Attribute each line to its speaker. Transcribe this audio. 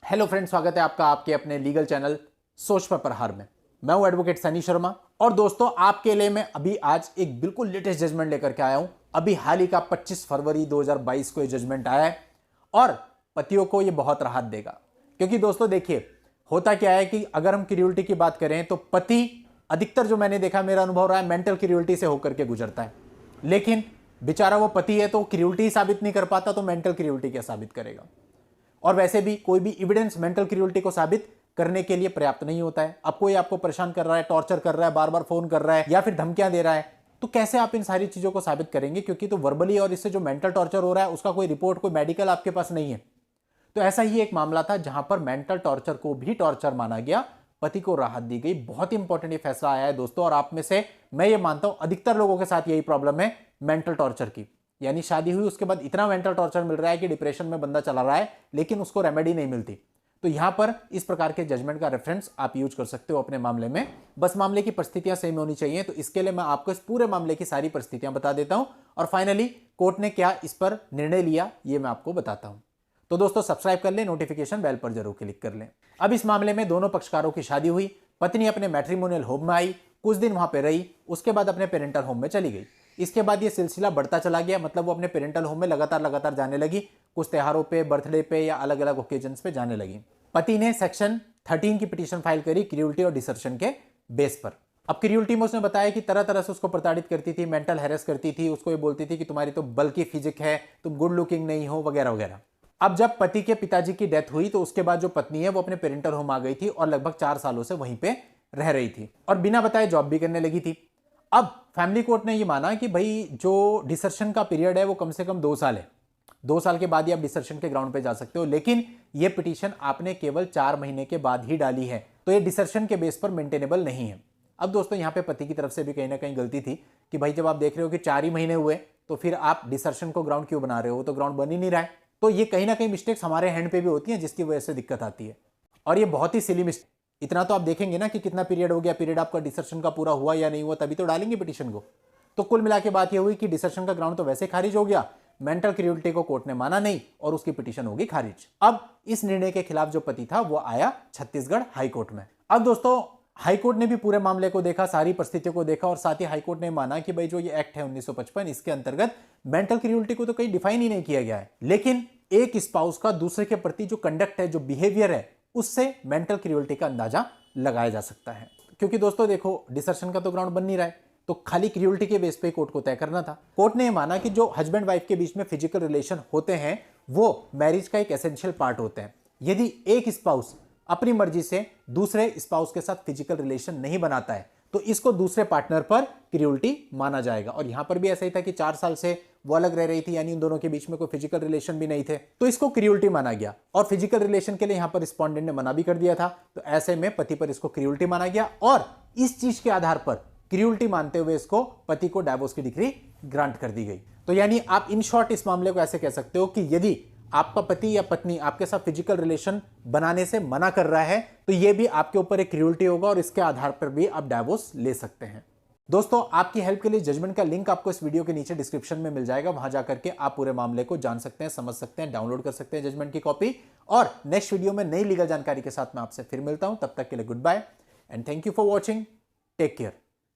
Speaker 1: Hello friends, स्वागत है आपका आपके अपने लीगल चैनल सोच पर प्रहार में। मैं हूं एडवोकेट सनी शर्मा और दोस्तों आपके लिए मैं अभी आज एक बिल्कुल लेटेस्ट जजमेंट लेकर के आया हूं। अभी हाल ही का 25 फरवरी 2022 को ये जजमेंट आया है और पतियों को ये बहुत राहत देगा। क्योंकि दोस्तों देखिए, होता क्या है कि अगर हम क्रियोलिटी की बात करें तो पति अधिकतर, जो मैंने देखा, मेरा अनुभव रहा है, मेंटल क्रियोलिटी से होकर के गुजरता है। लेकिन बेचारा वो पति है तो क्रियोलिटी साबित नहीं कर पाता, तो मेंटल क्रियोलिटी क्या साबित करेगा। और वैसे भी कोई भी एविडेंस मेंटल क्रियोलिटी को साबित करने के लिए पर्याप्त नहीं होता है। अब कोई आपको परेशान कर रहा है, टॉर्चर कर रहा है, बार बार फोन कर रहा है या फिर धमकियां दे रहा है, तो कैसे आप इन सारी चीजों को साबित करेंगे? क्योंकि तो वर्बली और इससे जो मेंटल टॉर्चर हो रहा है उसका कोई रिपोर्ट, कोई मेडिकल आपके पास नहीं है। तो ऐसा ही एक मामला था जहां पर मेंटल टॉर्चर को भी टॉर्चर माना गया, पति को राहत दी गई। बहुत ही इंपॉर्टेंट ये फैसला आया है दोस्तों, और आप में से मैं ये मानता हूं अधिकतर लोगों के साथ यही प्रॉब्लम है मेंटल टॉर्चर की। यानी शादी हुई उसके बाद इतना मेंटल टॉर्चर मिल रहा है कि डिप्रेशन में बंदा चला रहा है लेकिन उसको रेमेडी नहीं मिलती। तो यहां पर इस प्रकार के जजमेंट का रेफरेंस आप यूज कर सकते हो अपने मामले में। बस मामले की परिस्थितियां सेम होनी चाहिए। तो इसके लिए मैं आपको इस पूरे मामले की सारी परिस्थितियां बता देता हूं और फाइनली कोर्ट ने क्या इस पर निर्णय लिया ये मैं आपको बताता हूं। तो दोस्तों सब्सक्राइब कर लें, नोटिफिकेशन बेल पर जरूर क्लिक कर लें। अब इस मामले में दोनों पक्षकारों की शादी हुई। पत्नी अपने मैट्रिमोनियल होम में आई, कुछ दिन वहां पर रही, उसके बाद अपने पेरेंटल होम में चली गई। इसके बाद ये सिलसिला बढ़ता चला गया, मतलब वो अपने पेरेंटल होम में लगातार जाने लगी। कुछ त्योहारों पे, बर्थडे पे या अलग अलग ओकेजन्स पे जाने लगी। पति ने सेक्शन 13 की पिटीशन फाइल करी क्रियोलिटी और डिसर्शन के बेस पर। अब क्रियोलिटी में उसने बताया कि तरह तरह से उसको प्रताड़ित करती थी, मेंटल हैरेस करती थी, उसको ये बोलती थी कि तुम्हारी तो बल्कि फिजिक है, तुम गुड लुकिंग नहीं हो, वगैरह वगैरह। अब जब पति के पिताजी की डेथ हुई तो उसके बाद जो पत्नी है वो अपने पेरेंटल होम आ गई थी और लगभग 4 सालों से वहीं पे रह रही थी और बिना बताए जॉब भी करने लगी थी। अब फैमिली कोर्ट ने ये माना कि भाई जो डिसर्शन का पीरियड है वो कम से कम 2 साल है। 2 साल के बाद ही आप डिसर्शन के ग्राउंड पे जा सकते हो, लेकिन ये पिटीशन आपने केवल 4 महीने के बाद ही डाली है, तो ये डिसर्शन के बेस पर मेंटेनेबल नहीं है। अब दोस्तों यहाँ पे पति की तरफ से भी कहीं ना कहीं गलती थी कि भाई जब आप देख रहे हो कि 4 ही महीने हुए तो फिर आप डिसर्शन को ग्राउंड क्यों बना रहे हो, तो ग्राउंड बन ही नहीं रहा है। तो ये कहीं ना कहीं मिस्टेक्स हमारे हैंड पे भी होती हैं जिसकी वजह से दिक्कत आती है और ये बहुत ही सिली मिस्टेक। इतना तो आप देखेंगे ना कि कितना पीरियड हो गया, पीरियड आपका डिसर्शन का पूरा हुआ या नहीं हुआ, तभी तो डालेंगे पिटीशन को। तो कुल मिला के बात ये हुई कि डिसर्शन का ग्राउंड तो वैसे खारिज हो गया, मेंटल क्रियोलिटी को कोर्ट ने माना नहीं और उसकी पिटीशन होगी खारिज। अब इस निर्णय के खिलाफ जो पति था वो आया छत्तीसगढ़ हाईकोर्ट में। अब दोस्तों हाईकोर्ट ने भी पूरे मामले को देखा, सारी परिस्थितियों को देखा और साथ ही हाईकोर्ट ने माना कि भाई जो ये एक्ट है 1955, इसके अंतर्गत मेंटल क्रियोलिटी को तो कहीं डिफाइन ही नहीं किया गया है, लेकिन एक स्पाउस का दूसरे के प्रति जो कंडक्ट है, जो बिहेवियर है, उससे मेंटल क्रियोलिटी का अंदाजा लगाया जा सकता है। क्योंकि दोस्तों देखो, डिसर्शन का तो ग्राउंड बन नहीं रहा है, तो खाली क्रियोलिटी के बेस पे कोर्ट को तय करना था। कोर्ट ने माना कि जो हस्बैंड वाइफ के बीच में फिजिकल रिलेशन होते हैं वो मैरिज का एक एसेंशियल पार्ट होते हैं। यदि एक स्पाउस अपनी मर्जी से दूसरे स्पाउस के साथ फिजिकल रिलेशन नहीं बनाता है तो इसको दूसरे पार्टनर पर क्रियोलिटी माना जाएगा। और यहां पर भी ऐसा ही था कि 4 साल से वो अलग रह रही थी, यानी उन दोनों के बीच में कोई फिजिकल रिलेशन भी नहीं थे, तो इसको क्रियोलिटी माना गया। और फिजिकल रिलेशन के लिए यहां पर रिस्पोंडेंट ने मना भी कर दिया था, तो ऐसे में पति पर इसको क्रियोलिटी माना गया और इस चीज के आधार पर क्रियोलिटी मानते हुए इसको पति को डाइवोर्स की डिग्री ग्रांट कर दी गई। तो यानी आप इन शॉर्ट इस मामले को ऐसे कह सकते हो कि यदि आपका पति या पत्नी आपके साथ फिजिकल रिलेशन बनाने से मना कर रहा है तो यह भी आपके ऊपर एक क्रियोलिटी होगा और इसके आधार पर भी आप डाइवोर्स ले सकते हैं। दोस्तों आपकी हेल्प के लिए जजमेंट का लिंक आपको इस वीडियो के नीचे डिस्क्रिप्शन में मिल जाएगा, वहां जाकर के आप पूरे मामले को जान सकते हैं, समझ सकते हैं, डाउनलोड कर सकते हैं जजमेंट की कॉपी। और नेक्स्ट वीडियो में नई लीगल जानकारी के साथ मैं आपसे फिर मिलता हूं, तब तक के लिए good bye and thank you for watching. Take care.